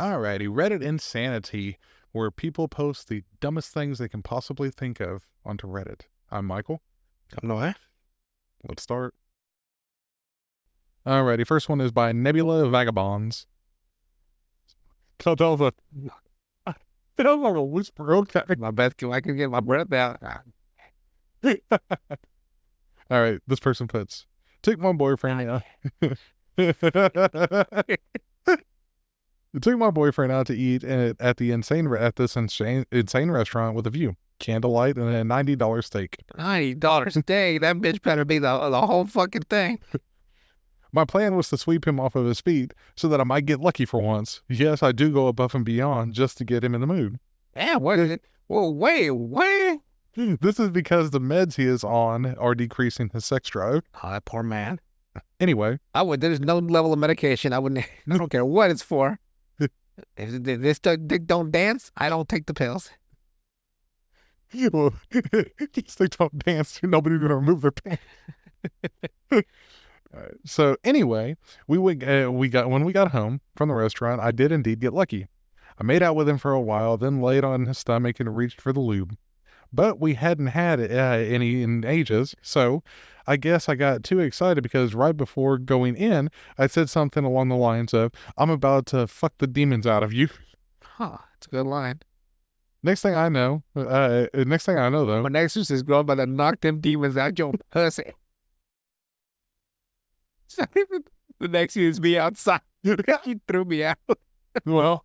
Alrighty, Reddit Insanity, where people post the dumbest things they can possibly think of onto Reddit. I'm Michael. I'm Noah. Let's start. Alrighty, first one is by Nebula Vagabonds. That was a whisper, okay. My best, I can get my breath out. Alright, this person puts, took my boyfriend out. Took my boyfriend out to eat at this insane restaurant with a view, candlelight, and a $90 steak. $90 a day. That bitch better be the whole fucking thing. My plan was to sweep him off of his feet so that I might get lucky for once. Yes, I do go above and beyond just to get him in the mood. Damn, what is it? Well, wait. This is because the meds he is on are decreasing his sex drive. Oh, that poor man. Anyway. There's no level of medication. I don't care what it's for. If this dick don't dance, I don't take the pills. Well, these things don't dance. Nobody's going to remove their pants. Right. So anyway, when we got home from the restaurant, I did indeed get lucky. I made out with him for a while, then laid on his stomach and reached for the lube. But we hadn't had any in ages, so I guess I got too excited because right before going in, I said something along the lines of, "I'm about to fuck the demons out of you." Huh, that's a good line. Next thing I know, though, my exorcist girl about to knock them demons out your pussy. The next thing is me outside. He threw me out. Well,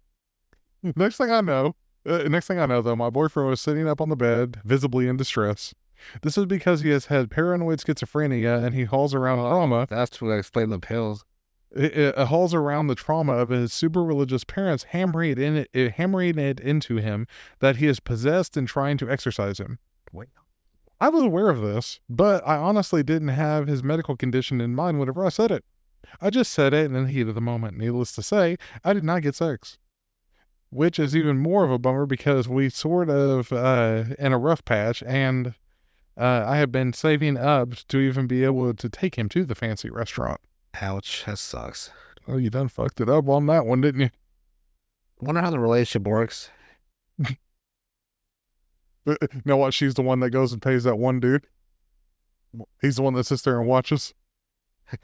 next thing I know, though, my boyfriend was sitting up on the bed, visibly in distress. This is because he has had paranoid schizophrenia and he hauls around trauma. That's what explains the pills. It hauls around the trauma of his super religious parents hammering it into him that he is possessed and trying to exorcise him. Wait. I was aware of this, but I honestly didn't have his medical condition in mind whenever I said it. I just said it in the heat of the moment. Needless to say, I did not get sex. Which is even more of a bummer because we sort of in a rough patch, and I have been saving up to even be able to take him to the fancy restaurant. Ouch, that sucks. Oh, you done fucked it up on that one, didn't you? Wonder how the relationship works. You know what? She's the one that goes and pays that one dude. He's the one that sits there and watches.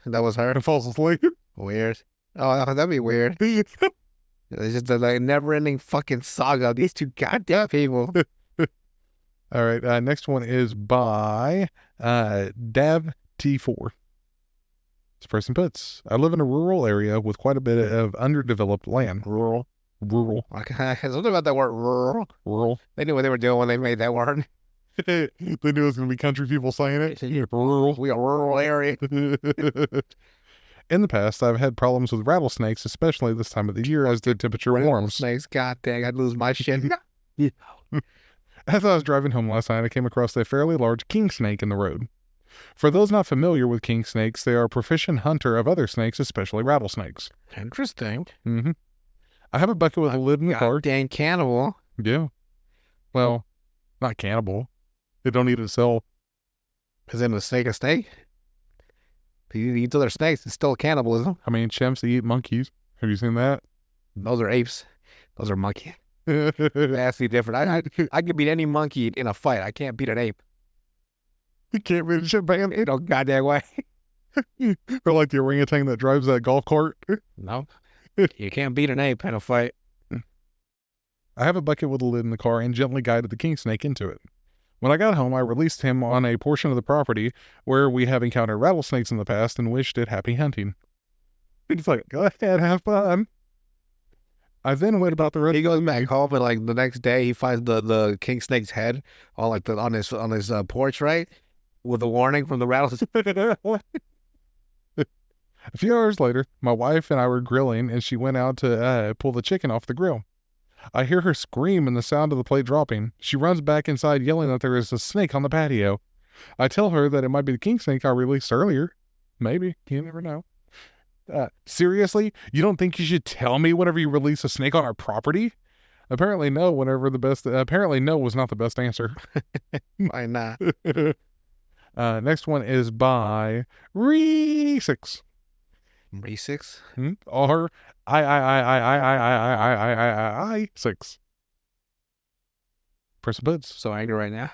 That was her? And falls asleep. Weird. Oh, that'd be weird. It's just a never-ending fucking saga of these two goddamn people. All right, next one is by Dav T4. This person puts, I live in a rural area with quite a bit of underdeveloped land. Rural. Okay, something about that word rural. They knew what they were doing when they made that word. They knew it was going to be country people saying it. Rural. We are a rural area. In the past, I've had problems with rattlesnakes, especially this time of the year as the temperature warms. Snakes, god dang, I'd lose my shit. As I was driving home last night, I came across a fairly large king snake in the road. For those not familiar with king snakes, they are a proficient hunter of other snakes, especially rattlesnakes. Interesting. Mm-hmm. I have a bucket with a lid in the car. Dang cannibal. Yeah. Well, not cannibal. They don't eat itself. Is it a snake a snake? If you eat other snakes, it's still cannibalism. I mean, chimps, they eat monkeys. Have you seen that? Those are apes. Those are monkeys. Vastly different. I could beat any monkey in a fight. I can't beat an ape. You can't beat a chimpanzee. No goddamn way. Or like the orangutan that drives that golf cart. No. You can't beat an ape in a fight. I have a bucket with a lid in the car and gently guided the king snake into it. When I got home, I released him on a portion of the property where we have encountered rattlesnakes in the past and wished it happy hunting. He's like, go ahead, have fun. I then went about the rest. He goes back home and like the next day he finds the king snake's head on like on his porch, right, with a warning from the rattlesnake. A few hours later, my wife and I were grilling, and she went out to pull the chicken off the grill. I hear her scream and the sound of the plate dropping. She runs back inside yelling that there is a snake on the patio. I tell her that it might be the king snake I released earlier. Maybe. You never know. Seriously? You don't think you should tell me whenever you release a snake on our property? Apparently no was not the best answer. Why not? Next one is by Re6. Re6? R I 6. Person puts. So angry right now.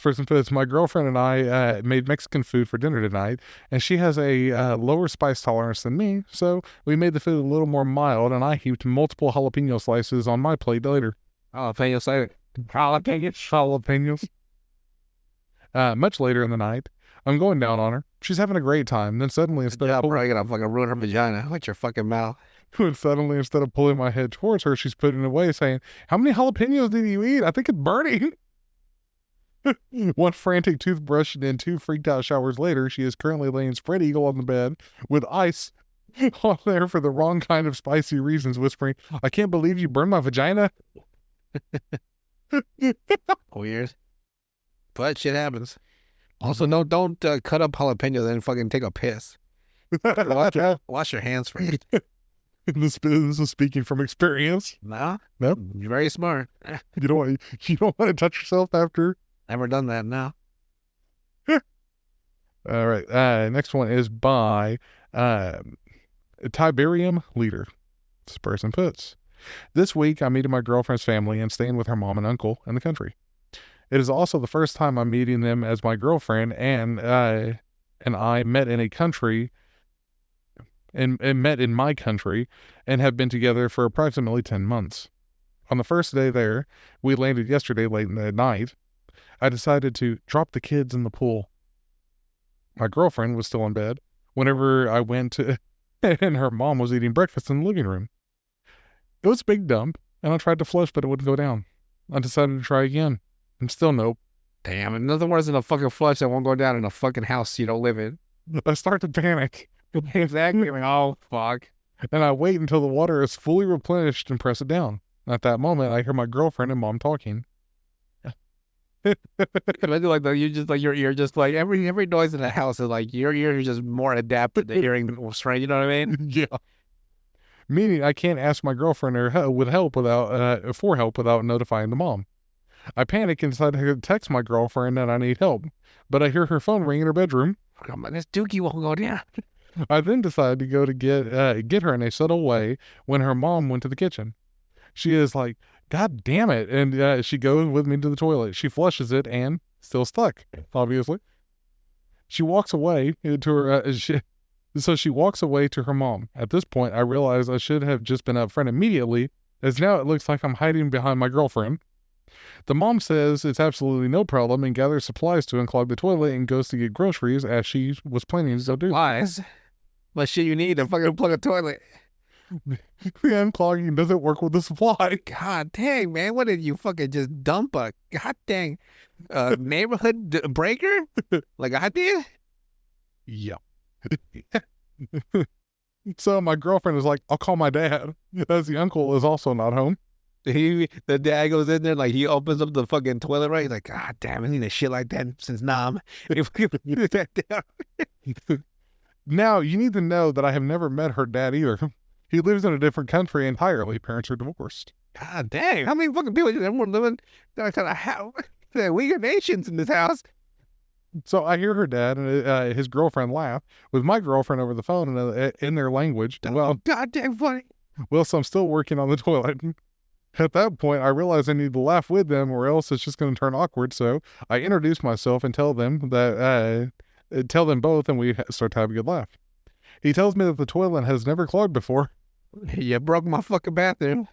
Person puts. My girlfriend and I made Mexican food for dinner tonight, and she has a lower spice tolerance than me, so we made the food a little more mild, and I heaped multiple jalapeno slices on my plate later. Jalapeno slice. Jalapenos. Much later in the night, I'm going down on her. She's having a great time. Then suddenly, instead Yeah, of bro, you're gonna fucking ruin her vagina with your fucking mouth. instead of pulling my head towards her, she's putting it away, saying, "How many jalapenos did you eat? I think it's burning." One frantic toothbrush and then 2 freaked out showers later, she is currently laying spread eagle on the bed with ice on there for the wrong kind of spicy reasons, whispering, "I can't believe you burned my vagina." Weird. But shit happens. Also, no, don't cut up jalapeno then fucking take a piss. Wash your hands first. This is speaking from experience. No? Nope. You're very smart. You don't want to touch yourself after. Never done that, no. All right. Next one is by Tiberium Leader. This person puts, this week I'm meeting my girlfriend's family and staying with her mom and uncle in the country. It is also the first time I'm meeting them as my girlfriend and I met in a country and met in my country and have been together for approximately 10 months. On the first day there, we landed yesterday late in the night. I decided to drop the kids in the pool. My girlfriend was still in bed whenever I went to, and her mom was eating breakfast in the living room. It was a big dump, and I tried to flush, but it wouldn't go down. I decided to try again, and still nope. Damn, nothing worse than a fucking flush that won't go down in a fucking house you don't live in. I start to panic, Exactly. Like, oh, fuck. and I wait until the water is fully replenished and press it down. At that moment, I hear my girlfriend and mom talking. Imagine like you just like your ear just like every noise in the house is like your ear is just more adapted to hearing strange. You know what I mean? Yeah. Meaning I can't ask my girlfriend for help without notifying the mom. I panic and decide to text my girlfriend that I need help, but I hear her phone ring in her bedroom. I'm like, this dookie won't go down. I then decide to go to get her in a subtle way when her mom went to the kitchen. She is like, "God damn it," and she goes with me to the toilet. She flushes it and still stuck, obviously. She walks away to her. So she walks away to her mom. At this point, I realize I should have just been upfront immediately, as now it looks like I'm hiding behind my girlfriend. The mom says it's absolutely no problem and gathers supplies to unclog the toilet and goes to get groceries as she was planning to do. Lies. What shit you need to fucking plug a toilet? The unclogging doesn't work with the supply. God dang, man. What did you fucking just dump a god dang neighborhood breaker? Like I did? Yeah. So my girlfriend is like, "I'll call my dad," as the uncle is also not home. The dad goes in there, like he opens up the fucking toilet, right? He's like, God damn, I need a shit like that since Nam. Now, you need to know that I have never met her dad either. He lives in a different country entirely. Parents are divorced. God dang, how many fucking people is everyone living that kind of house? We got nations in this house. So I hear her dad and his girlfriend laugh with my girlfriend over the phone in their language. Well, God damn funny. So I'm still working on the toilet. At that point, I realize I need to laugh with them or else it's just going to turn awkward. So I introduce myself and tell them both, and we start to have a good laugh. He tells me that the toilet has never clogged before. You broke my fucking bathroom.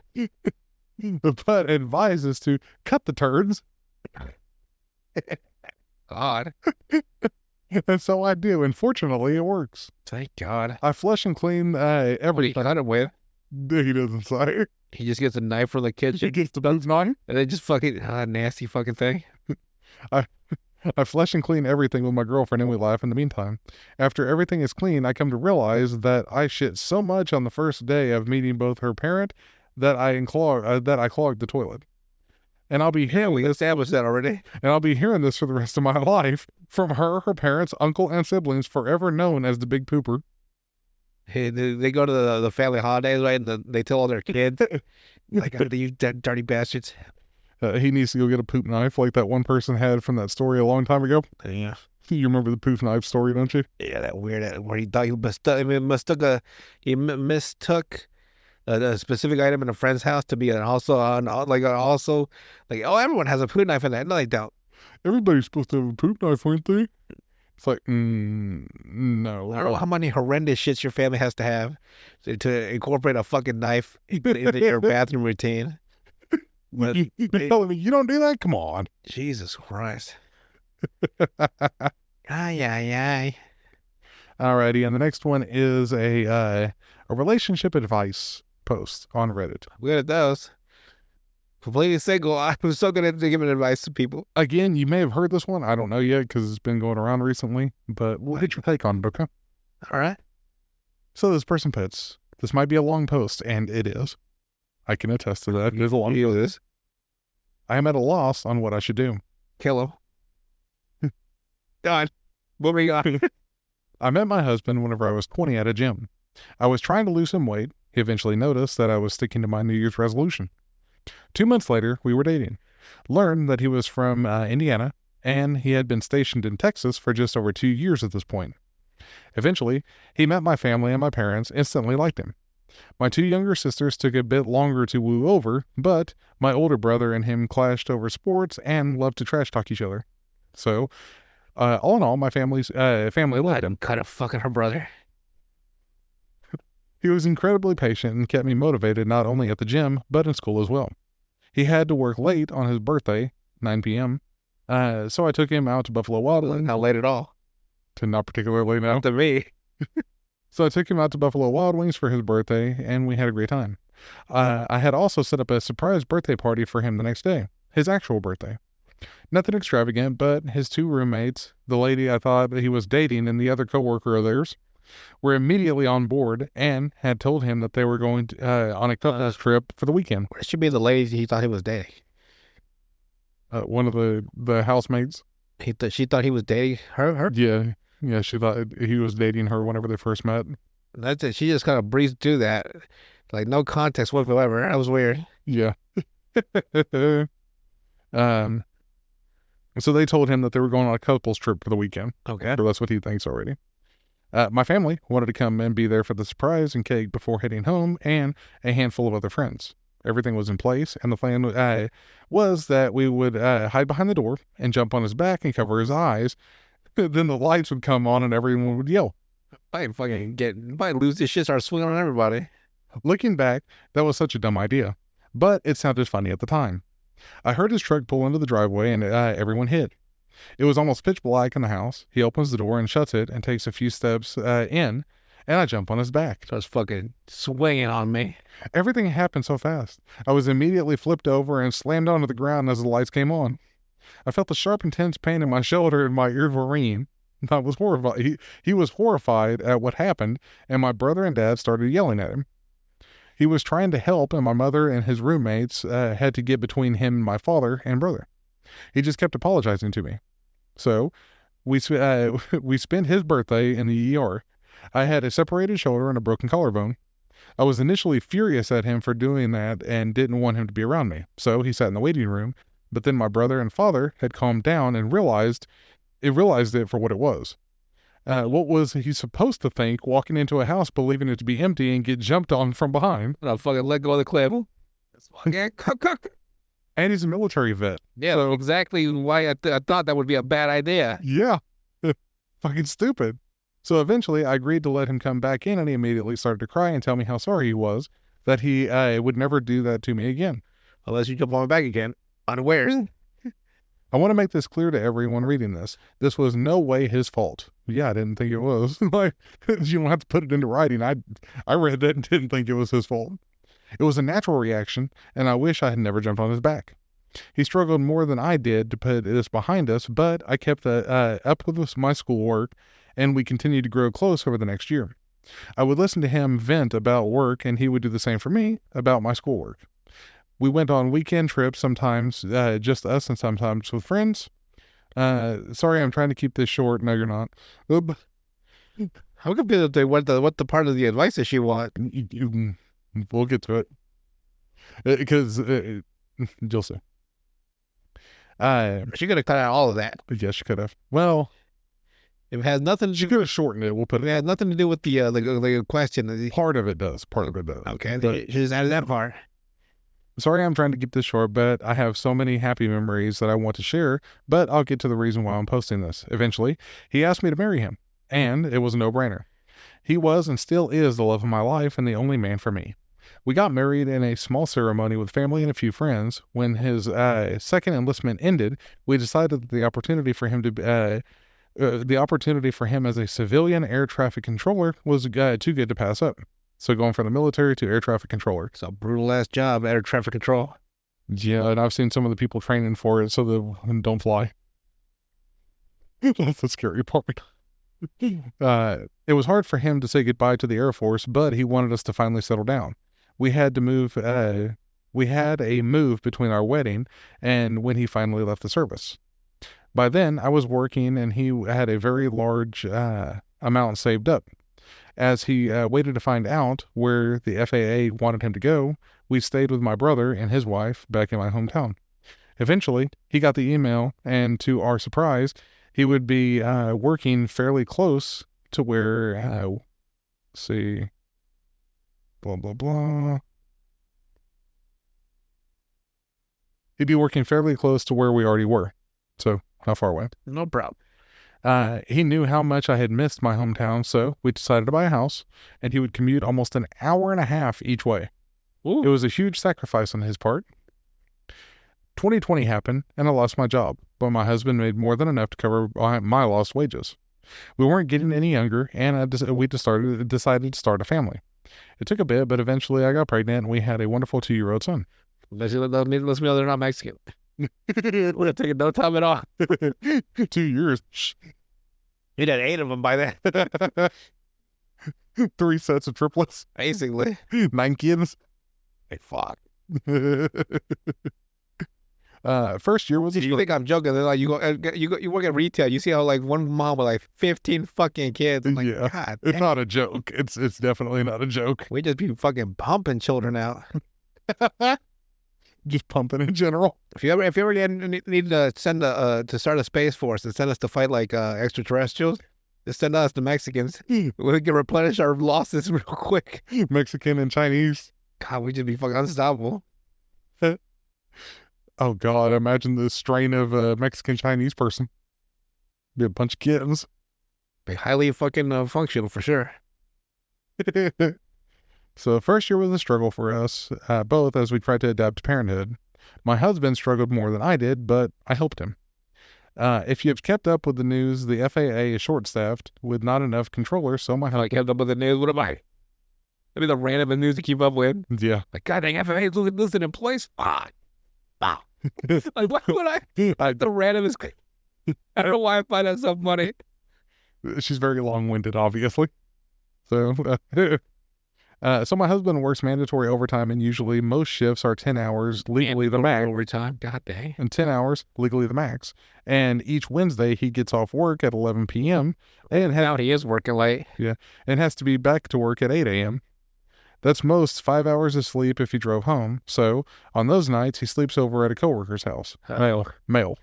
But advises to cut the turds. God. And so I do, and fortunately it works. Thank God. I flush and clean What do every. you cut it with? He doesn't say. He just gets a knife from the He kitchen gets the boots knife. and then just fucking nasty fucking thing. I flush and clean everything with my girlfriend, and we laugh in the meantime. After everything is clean, I come to realize that I shit so much on the first day of meeting both her parent that I clogged the toilet. And I'll be hearing We this, established that already. and I'll be hearing this for the rest of my life from her parents, uncle, and siblings, forever known as the big pooper. Hey, they go to the family holidays, right? And they tell all their kids, like, oh, you dirty bastards. He needs to go get a poop knife like that one person had from that story a long time ago. Yeah. You remember the poof knife story, don't you? Yeah, that weird where he thought he mistook. I mean, mistook a specific item in a friend's house to be an also on also like, oh, everyone has a food knife in that. No, they don't. Everybody's supposed to have a poop knife, aren't they? It's like, I don't know no. how many horrendous shits your family has to have to incorporate a fucking knife into your bathroom routine. But You telling me you don't do that? Come on. Jesus Christ. Ay, ay, ay. Alrighty, and the next one is a relationship advice post on Reddit. We got those. Completely single. I'm so good at giving advice to people. Again, you may have heard this one. I don't know yet because it's been going around recently, but we'll hit your take on it, okay? All right. So this person puts, this might be a long post, and it is. I can attest to that. It is a long Deal this. I am at a loss on what I should do. Kill him. Done. Moving on. I met my husband whenever I was 20 at a gym. I was trying to lose some weight. He eventually noticed that I was sticking to my New Year's resolution. 2 months later, we were dating. Learned that he was from Indiana, and he had been stationed in Texas for just over 2 years at this point. Eventually, he met my family, and my parents instantly liked him. My 2 younger sisters took a bit longer to woo over, but my older brother and him clashed over sports and loved to trash talk each other. So, all in all, my family loved him. Cut a fucking her brother. He was incredibly patient and kept me motivated not only at the gym, but in school as well. He had to work late on his birthday, 9 p.m., so I took him out to Buffalo Wild Wings. Not late at all. To not particularly now. To me. So I took him out to Buffalo Wild Wings for his birthday, and we had a great time. I had also set up a surprise birthday party for him the next day, his actual birthday. Nothing extravagant, but his 2 roommates, the lady I thought he was dating and the other coworker of theirs, were immediately on board and had told him that they were going on a couples trip for the weekend. Where should be the lady he thought he was dating? One of the housemates. She thought he was dating her? Yeah, she thought he was dating her whenever they first met. That's it. She just kind of breezed through that. Like, no context whatsoever. That was weird. Yeah. So they told him that they were going on a couples trip for the weekend. Okay. So that's what he thinks already. My family wanted to come and be there for the surprise and cake before heading home, and a handful of other friends. Everything was in place, and the plan was that we would hide behind the door and jump on his back and cover his eyes. Then the lights would come on and everyone would yell. Might lose this shit, start swinging on everybody. Looking back, that was such a dumb idea, but it sounded funny at the time. I heard his truck pull into the driveway and everyone hid. It was almost pitch black in the house. He opens the door and shuts it and takes a few steps in, and I jump on his back. Starts fucking swinging on me. Everything happened so fast. I was immediately flipped over and slammed onto the ground as the lights came on. I felt the sharp, intense pain in my shoulder and my ears were ringing. I was horrified. He was horrified at what happened, and my brother and dad started yelling at him. He was trying to help, and my mother and his roommates had to get between him and my father and brother. He just kept apologizing to me. So we spent his birthday in the ER. I had a separated shoulder and a broken collarbone. I was initially furious at him for doing that and didn't want him to be around me. So he sat in the waiting room, but then my brother and father had calmed down and realized it for what it was. What was he supposed to think walking into a house believing it to be empty and get jumped on from behind? And I'll fucking let go of the clip. And he's a military vet. Yeah, So- exactly why I thought that would be a bad idea. Yeah. Fucking stupid. So eventually I agreed to let him come back in, and he immediately started to cry and tell me how sorry he was, that he would never do that to me again. Unless you jump on my back again. Unawares. I want to make this clear to everyone reading this. This was no way his fault. Yeah, I didn't think it was. Like, you don't have to put it into writing. I read that and didn't think it was his fault. It was a natural reaction, and I wish I had never jumped on his back. He struggled more than I did to put this behind us, but I kept up with my schoolwork, and we continued to grow close over the next year. I would listen to him vent about work, and he would do the same for me about my schoolwork. We went on weekend trips, sometimes just us and sometimes with friends. Sorry, I'm trying to keep this short. No, you're not. I'm confused what the part of the advice that she want. We'll get to it. Because you'll see. She could have cut out all of that. Yes, you could have. Well, If it has nothing to She do, could have shortened it. We'll put if it it. has nothing to do with the question. Part of it does. Part of it does. Okay, But she just added that part. sorry, I'm trying to keep this short, but I have so many happy memories that I want to share. But I'll get to the reason why I'm posting this. Eventually, he asked me to marry him, and it was a no-brainer. He was and still is the love of my life and the only man for me. We got married in a small ceremony with family and a few friends. When his second enlistment ended, we decided that the opportunity for him as a civilian air traffic controller was too good to pass up. So going from the military to air traffic controller. It's a brutal ass job, air traffic control. Yeah, and I've seen some of the people training for it so they don't fly. That's the scary part. It was hard for him to say goodbye to the Air Force, but he wanted us to finally settle down. We had to move. We had a move between our wedding and when he finally left the service. By then, I was working, and he had a very large amount saved up. As he waited to find out where the FAA wanted him to go, we stayed with my brother and his wife back in my hometown. Eventually, he got the email, and to our surprise, he would be working fairly close to where, let's see, blah, blah, blah. He'd be working fairly close to where we already were. So, how far away? No problem. He knew how much I had missed my hometown, so we decided to buy a house, and he would commute almost an hour and a half each way. Ooh. It was a huge sacrifice on his part. 2020 happened, and I lost my job, but my husband made more than enough to cover my lost wages. We weren't getting any younger, and we decided to start a family. It took a bit, but eventually I got pregnant, and we had a wonderful 2-year-old son. Let's me know they're not Mexican. We're not taking no time at all. 2 years. You'd had 8 of them by then. 3 sets of triplets. Basically. 9 kids. Hey, fuck. First year was You think I'm joking? They're like, you work at retail. You see how like one mom with like 15 fucking kids. I'm like, Yeah. God, It's damn. not a joke. It's definitely not a joke. We just be fucking pumping children out. Just pumping in general. If you ever need to send to start a space force and send us to fight like extraterrestrials, just send us the Mexicans. We can replenish our losses real quick. Mexican and Chinese. God, we just be fucking unstoppable. Oh God, imagine the strain of a Mexican Chinese person. Be a bunch of kittens. Be highly fucking functional for sure. So first year was a struggle for us, both as we tried to adapt to parenthood. My husband struggled more than I did, but I helped him. If you have kept up with the news, the FAA is short-staffed with not enough controllers, so my I like kept up with the news. What am I? Maybe the random news to keep up with. yeah. Like, God dang, FAA is losing employees. Fuck. Wow. Like, why would I? The random is. I don't know why I find that so funny. She's very long-winded, obviously. So, so my husband works mandatory overtime, and usually most shifts are 10 hours, legally the max. Overtime. God dang. And 10 hours, legally the max. And each Wednesday, he gets off work at 11 p.m. and Now he is working late. has to be back to work at 8 a.m. That's most 5 hours of sleep if he drove home. So on those nights, he sleeps over at a coworker's house. Male.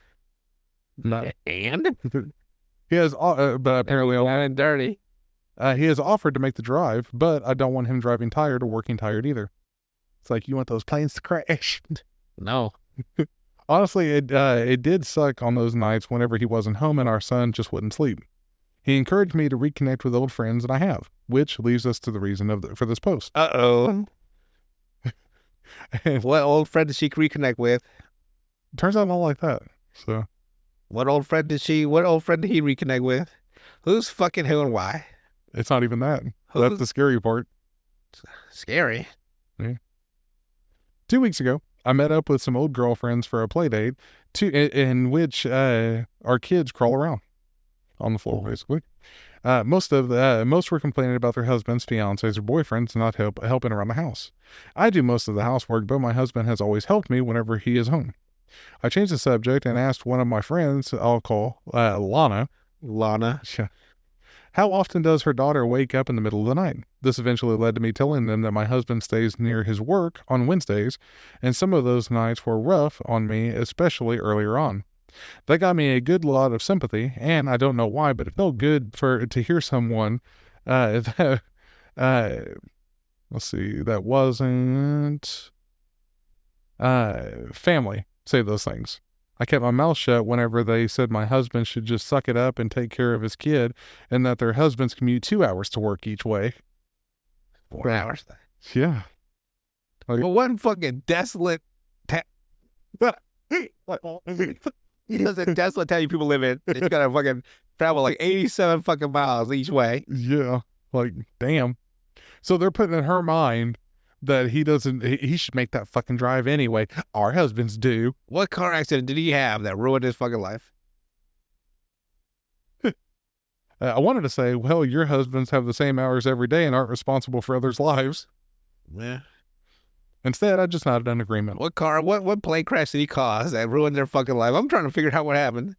Not. And He has, but apparently, down and dirty. he has offered to make the drive, but I don't want him driving tired or working tired either. It's like, you want those planes to crash. No. Honestly, it did suck on those nights whenever he wasn't home and our son just wouldn't sleep. He encouraged me to reconnect with old friends, and I have, which leads us to the reason for this post. Uh-oh. And What old friend did she reconnect with? turns out not like that. So What old friend did he reconnect with? Who's fucking who and why? it's not even that. Who's That's the scary part. scary? 2 weeks ago, I met up with some old girlfriends for a play date in which our kids crawl around on the floor, basically. Most were complaining about their husbands, fiancés, or boyfriends not helping around the house. I do most of the housework, but my husband has always helped me whenever he is home. I changed the subject and asked one of my friends, I'll call Lana, how often does her daughter wake up in the middle of the night? This eventually led to me telling them that my husband stays near his work on Wednesdays, and some of those nights were rough on me, especially earlier on. That got me a good lot of sympathy, and I don't know why, but it felt good to hear someone that, let's see, that wasn't family say those things. I kept my mouth shut whenever they said my husband should just suck it up and take care of his kid, and that their husbands commute 2 hours to work each way. 4 hours. Yeah. Well, one fucking desolate it's a desolate town you people live in. You gotta fucking travel like 87 fucking miles each way. Yeah. Like, damn. So they're putting in her mind that he should make that fucking drive anyway. Our husbands do. What car accident did he have that ruined his fucking life? I wanted to say, well, your husbands have the same hours every day and aren't responsible for others' lives. Yeah. Instead, I just nodded in agreement. What plane crash did he cause that ruined their fucking life? I'm trying to figure out what happened.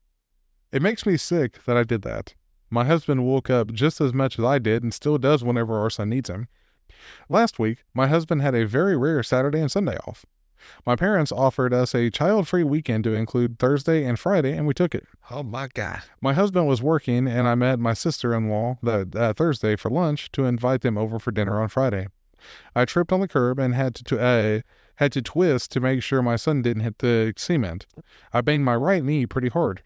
It makes me sick that I did that. My husband woke up just as much as I did and still does whenever our son needs him. Last week, my husband had a very rare Saturday and Sunday off. My parents offered us a child-free weekend to include Thursday and Friday, and we took it. Oh my God. My husband was working, and I met my sister-in-law that Thursday for lunch to invite them over for dinner on Friday. I tripped on the curb and had to twist to make sure my son didn't hit the cement. I banged my right knee pretty hard.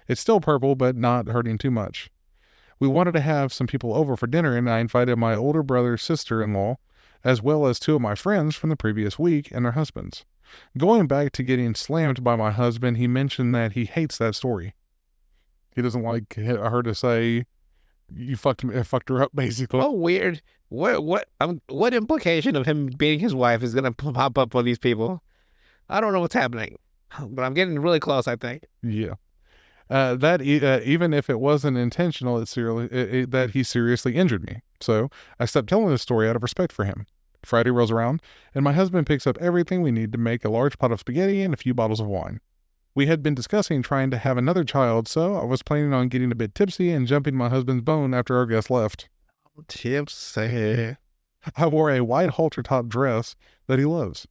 It's still purple, but not hurting too much. We wanted to have some people over for dinner, and I invited my older brother's sister-in-law, as well as 2 of my friends from the previous week and their husbands. Going back to getting slammed by my husband, he mentioned that he hates that story. He doesn't like her to say, "You fucked her up," basically. Oh, weird. What implication of him beating his wife is gonna pop up on these people? I don't know what's happening, but I'm getting really close, I think. Yeah. Even if it wasn't intentional, that he seriously injured me. So I stopped telling the story out of respect for him. Friday rolls around, and my husband picks up everything we need to make a large pot of spaghetti and a few bottles of wine. We had been discussing trying to have another child, so I was planning on getting a bit tipsy and jumping my husband's bone after our guest left. Tipsy. I wore a white halter-top dress that he loves.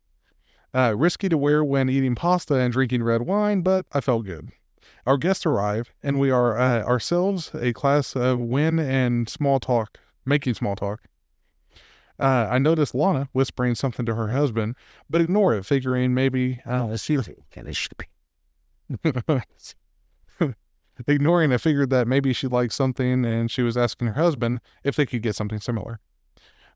Risky to wear when eating pasta and drinking red wine, but I felt good. Our guests arrive, and we are ourselves a class of win and making small talk. I noticed Lana whispering something to her husband, but ignore it, figuring maybe ignoring it, figured that maybe she liked something and she was asking her husband if they could get something similar.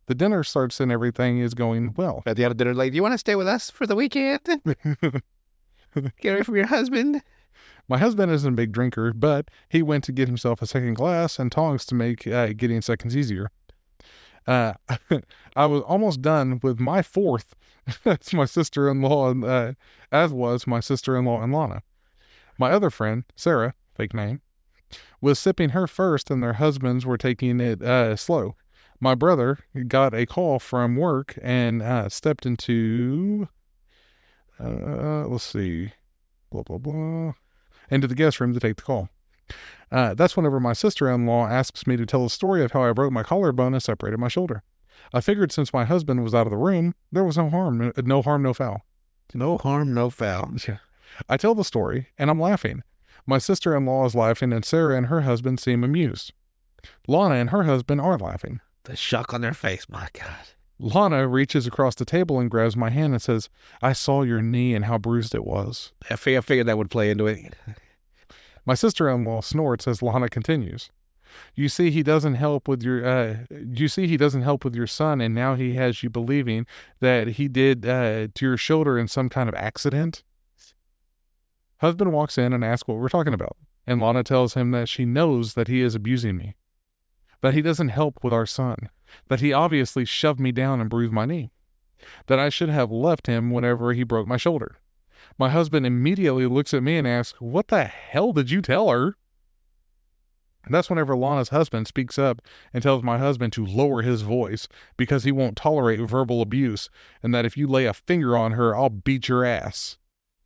The dinner starts and everything is going well. At the end of dinner, like, do you want to stay with us for the weekend? Get away from your husband. My husband isn't a big drinker, but he went to get himself a second glass and tongs to make getting seconds easier. I was almost done with my fourth. That's my sister-in-law, as was my sister-in-law and Lana. My other friend, Sarah, fake name, was sipping her first, and their husbands were taking it slow. My brother got a call from work and stepped into, let's see, blah, blah, blah, into the guest room to take the call. That's whenever my sister-in-law asks me to tell the story of how I broke my collarbone and separated my shoulder. I figured since my husband was out of the room, there was no harm, no foul. No harm, no foul. Yeah. I tell the story, and I'm laughing. My sister-in-law is laughing, and Sarah and her husband seem amused. Lana and her husband are laughing. The shock on their face, my God. Lana reaches across the table and grabs my hand and says, "I saw your knee and how bruised it was." I figured that would play into it. My sister-in-law snorts as Lana continues. You see, he doesn't help with your son, and now he has you believing that he did to your shoulder in some kind of accident. Husband walks in and asks what we're talking about, and Lana tells him that she knows that he is abusing me, that he doesn't help with our son, that he obviously shoved me down and bruised my knee, that I should have left him whenever he broke my shoulder. My husband immediately looks at me and asks, "What the hell did you tell her?" And that's whenever Lana's husband speaks up and tells my husband to lower his voice because he won't tolerate verbal abuse, and that if you lay a finger on her, I'll beat your ass.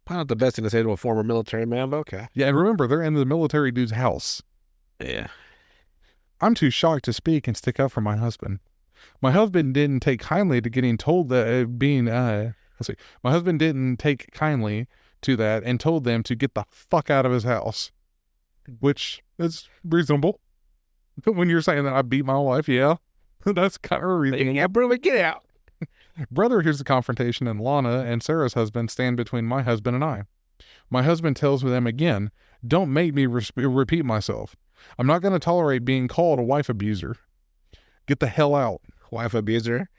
Probably not the best thing to say to a former military man, but okay. Yeah, and remember, they're in the military dude's house. Yeah. I'm too shocked to speak and stick up for my husband. My husband didn't take kindly to getting told that my husband didn't take kindly to that and told them to get the fuck out of his house, which is reasonable. But when you're saying that I beat my wife, yeah, that's kind of a reason. Yeah, bro, get out. Brother hears the confrontation, and Lana and Sarah's husband stand between my husband and I. My husband tells them again, don't make me repeat myself. I'm not going to tolerate being called a wife abuser. Get the hell out. Wife abuser.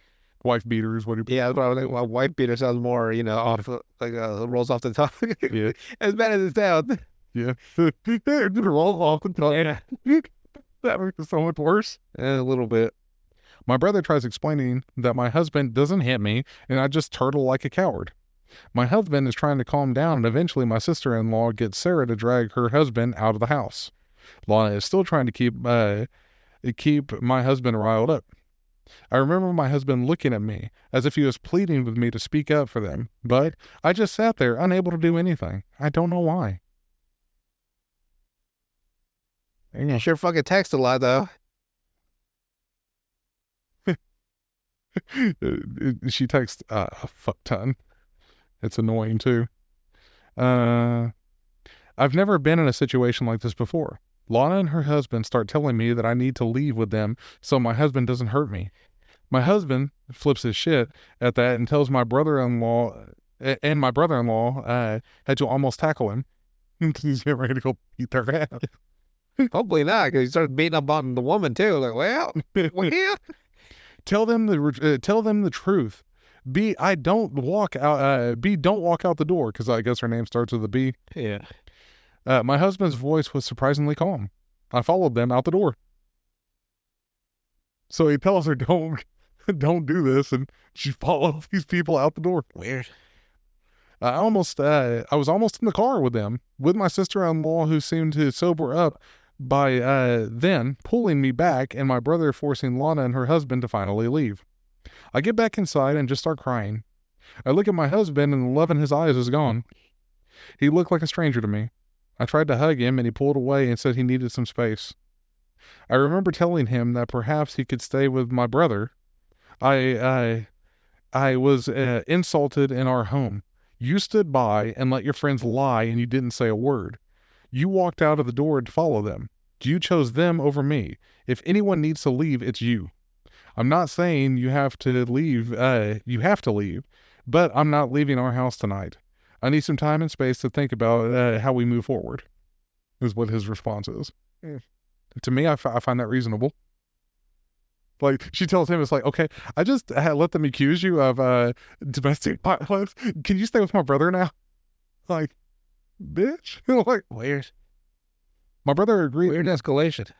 Wife beater is what he... Yeah, well, wife beater sounds more, off, rolls off the tongue. Yeah. As bad as it sounds. Yeah. It rolls off the tongue. Yeah. That makes it so much worse. A little bit. My brother tries explaining that my husband doesn't hit me and I just turtle like a coward. My husband is trying to calm down, and eventually my sister-in-law gets Sarah to drag her husband out of the house. Lana is still trying to keep my husband riled up. I remember my husband looking at me as if he was pleading with me to speak up for them, but I just sat there unable to do anything. I don't know why. Yeah, sure fucking text a lot, though. She texts a fuck ton. It's annoying too. I've never been in a situation like this before. Lana and her husband start telling me that I need to leave with them so my husband doesn't hurt me. My husband flips his shit at that and tells my brother-in-law, and my brother-in-law had to almost tackle him because he's getting ready to go beat their ass. Hopefully not, because he starts beating up on the woman too. Like, well. Tell them the truth. B, don't walk out the door, because I guess her name starts with a B. Yeah. My husband's voice was surprisingly calm. I followed them out the door. So he tells her, don't do this, and she follows these people out the door. Weird. I was almost in the car with them, with my sister-in-law, who seemed to sober up by then pulling me back, and my brother forcing Lana and her husband to finally leave. I get back inside and just start crying. I look at my husband, and the love in his eyes is gone. He looked like a stranger to me. I tried to hug him, and he pulled away and said he needed some space. I remember telling him that perhaps he could stay with my brother. I was insulted in our home. You stood by and let your friends lie, and you didn't say a word. You walked out of the door to follow them. You chose them over me. If anyone needs to leave, it's you. I'm not saying you have to leave, but I'm not leaving our house tonight. I need some time and space to think about how we move forward, is what his response is. To me, I find that reasonable. Like, she tells him, it's like, okay, I just let them accuse you of domestic violence. Can you stay with my brother now? Like, bitch. Like, Weird. my brother agreed. Weird escalation.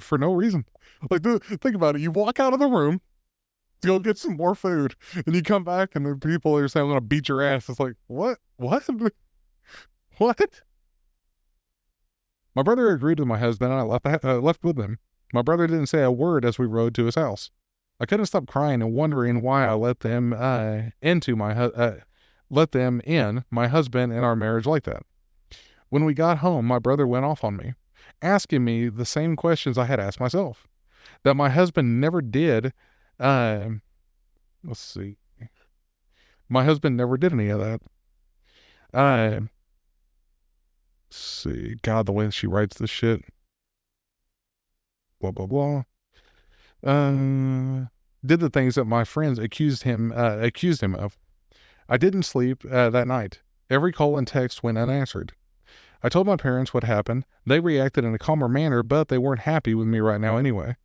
For no reason. Like, think about it. You walk out of the room to go get some more food, and you come back, and the people are saying, I'm going to beat your ass. It's like, what? What? What? My brother agreed with my husband, and I left with him. My brother didn't say a word as we rode to his house. I couldn't stop crying and wondering why I let them in my husband and our marriage like that. When we got home, my brother went off on me, asking me the same questions I had asked myself. That my husband never did. My husband never did any of that. God, the way she writes this shit. Blah, blah, blah. Did the things that my friends accused him of. I didn't sleep that night. Every call and text went unanswered. I told my parents what happened. They reacted in a calmer manner, but they weren't happy with me right now anyway.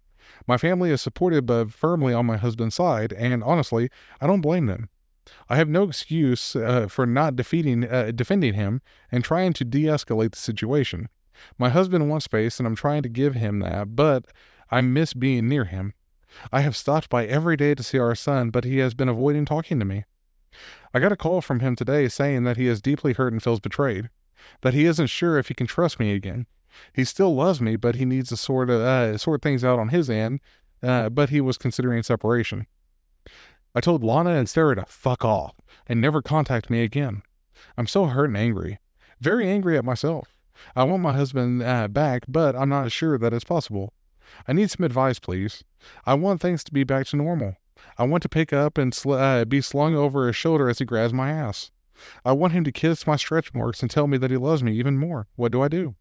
My family is supportive but firmly on my husband's side, and honestly, I don't blame them. I have no excuse for not defending him and trying to de-escalate the situation. My husband wants space, and I'm trying to give him that, but I miss being near him. I have stopped by every day to see our son, but he has been avoiding talking to me. I got a call from him today saying that he is deeply hurt and feels betrayed, that he isn't sure if he can trust me again. He still loves me, but he needs to sort things out on his end, but he was considering separation. I told Lana and Sarah to fuck off and never contact me again. I'm so hurt and angry. Very angry at myself. I want my husband back, but I'm not sure that it's possible. I need some advice, please. I want things to be back to normal. I want to pick up and be slung over his shoulder as he grabs my ass. I want him to kiss my stretch marks and tell me that he loves me even more. What do I do?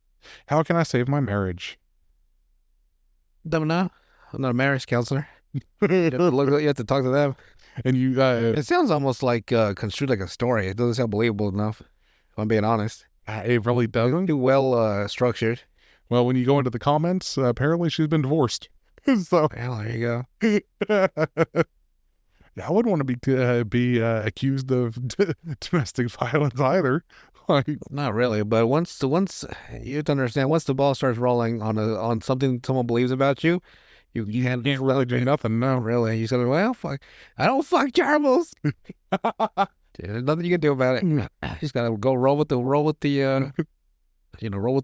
How can I save my marriage? Don't know. I'm not a marriage counselor. You have to talk to them. And you, It sounds almost like construed like a story. It doesn't sound believable enough, if I'm being honest. it really doesn't. Too well structured. Well, when you go into the comments, apparently she's been divorced. So Well, there you go. yeah, I wouldn't want to be accused of domestic violence either. Like, Not really, but once you have to understand, once the ball starts rolling on something someone believes about you, you can't really do nothing. No, really. You said, well, fuck, I don't fuck gerbils. There's nothing you can do about it. You just gotta go roll with the roll with the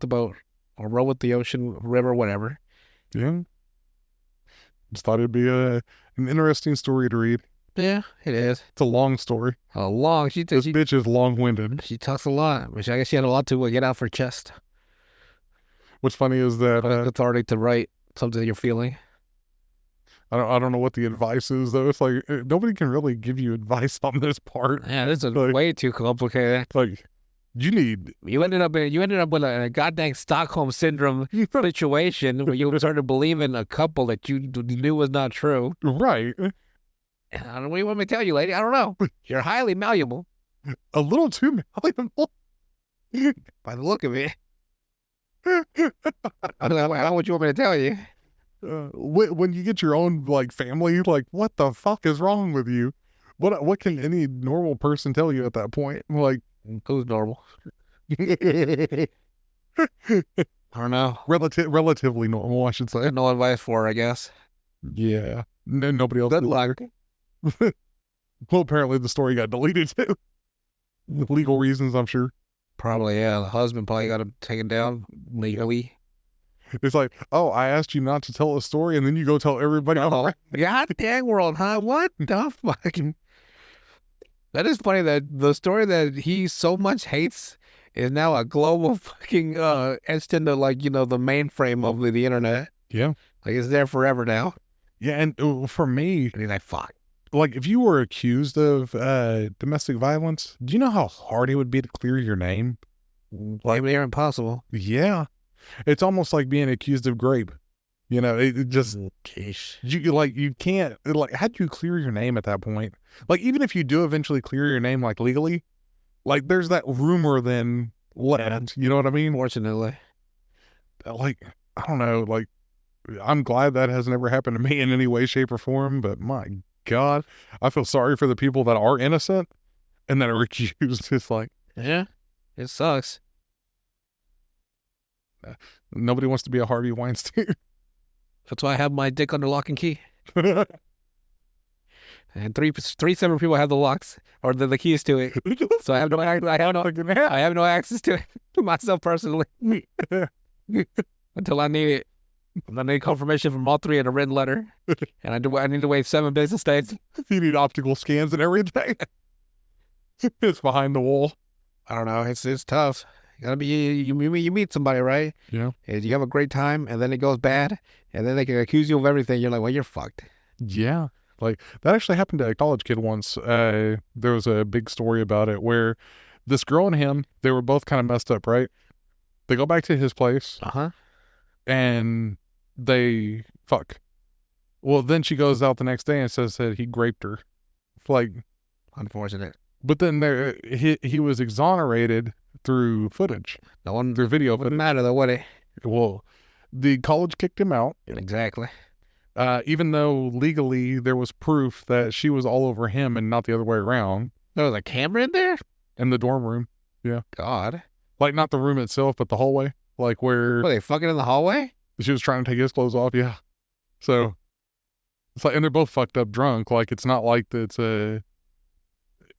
boat or roll with the ocean, river, whatever. Yeah. Just thought it'd be an interesting story to read. Yeah, it is. It's a long story. A long. She This bitch is long-winded. she talks a lot, which I guess she had a lot to get out for her chest. What's funny is that Authority to write something that you're feeling. I don't know what the advice is though. It's like nobody can really give you advice on this part. Yeah, this is Like- way too complicated. Like you need You ended up with a goddamn Stockholm syndrome situation where you started believing a couple that you knew was not true. right I don't know what you want me to tell you, lady. I don't know. You're highly malleable a little too malleable. by the look of it. I don't know what you want me to tell you. When you get your own like family, like what the fuck is wrong with you? What can any normal person tell you at that point? Like Who's normal? I don't know. relatively normal, I should say. No advice for her, I guess. Yeah, nobody else. Good luck. Well, apparently the story got deleted too. Legal reasons, I'm sure. Probably, yeah. The husband probably got him taken down legally. It's like, oh, I asked you not to tell a story, and then you go tell everybody. Oh, God dang world, huh? What the fuck? That is funny that the story that he so much hates is now a global fucking etched into like, the mainframe of the internet. Yeah, Like it's there forever now. yeah, and for me, And he's like, fuck. like if you were accused of domestic violence, do you know how hard it would be to clear your name? Like they're impossible. Yeah, it's almost like being accused of grape. It just you can't like. How do you clear your name at that point? Like even if you do eventually clear your name like legally, like there's that rumor then left. You know what I mean? Fortunately. Like I don't know. Like I'm glad that has never happened to me in any way, shape, or form. But my God, I feel sorry for the people that are innocent and that are accused. It's like Yeah. It sucks. nobody wants to be a Harvey Weinstein. That's why I have my dick under lock and key. And three separate people have the locks or the keys to it. So I have no access to it myself personally until I need it. And I need confirmation from all three in a written letter. And I need to wait 7 business days. You need optical scans and everything. It's behind the wall. I don't know. It's tough. You gotta be you meet somebody, right? Yeah. And you have a great time, and then it goes bad, and then they can accuse you of everything. You're like, well, you're fucked. Yeah. Like that actually happened to a college kid once. There was a big story about it where this girl and him, they were both kind of messed up, right? They go back to his place Uh-huh. and they fuck. Well, then she goes out the next day and says that he raped her. Like, Unfortunate. but then he was exonerated through footage, No one through video wouldn't footage. matter though, would it? Well, the college kicked him out, Exactly. even though legally there was proof that she was all over him and not the other way around There was a camera in there? in the dorm room. God. Like not the room itself, but the hallway, like where Were they fucking in the hallway? she was trying to take his clothes off. Yeah. So it's like, and they're both fucked up drunk. Like it's not like it's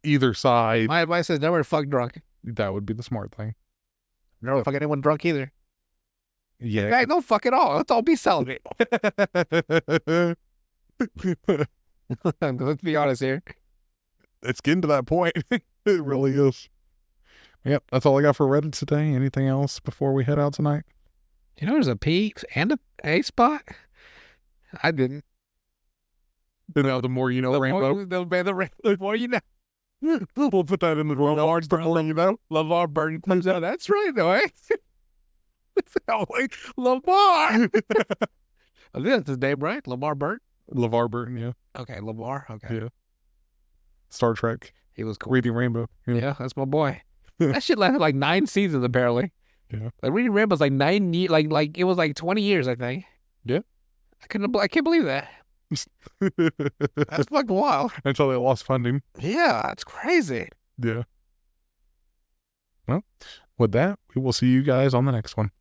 either side. My advice is never fuck drunk. That would be the smart thing. Never fuck anyone drunk either. Yeah. Guys, don't fuck at all. Let's all be celibate. Let's be honest here. It's getting to that point. It really is. Yep. That's all I got for Reddit today. Anything else before we head out tonight? You know, there's a P and a A spot. I didn't. The more you know, Rainbow. The more you know. We'll put that in the LeVar Burton, you know? LeVar Burton comes out. That's right, though, eh? LeVar. I think that's his name, right? LeVar Burton? LeVar Burton, yeah. Okay, LeVar. Okay. Yeah. Star Trek, He was cool. Reading Rainbow. Yeah, that's my boy. That shit lasted like 9 seasons, apparently. Yeah. Like, Reading Rainbow's like 9 years, like it was like 20 years, I think. Yeah. I can't believe that. That's fucking wild. Until they lost funding. Yeah, that's crazy. Yeah. Well, with that, we will see you guys on the next one.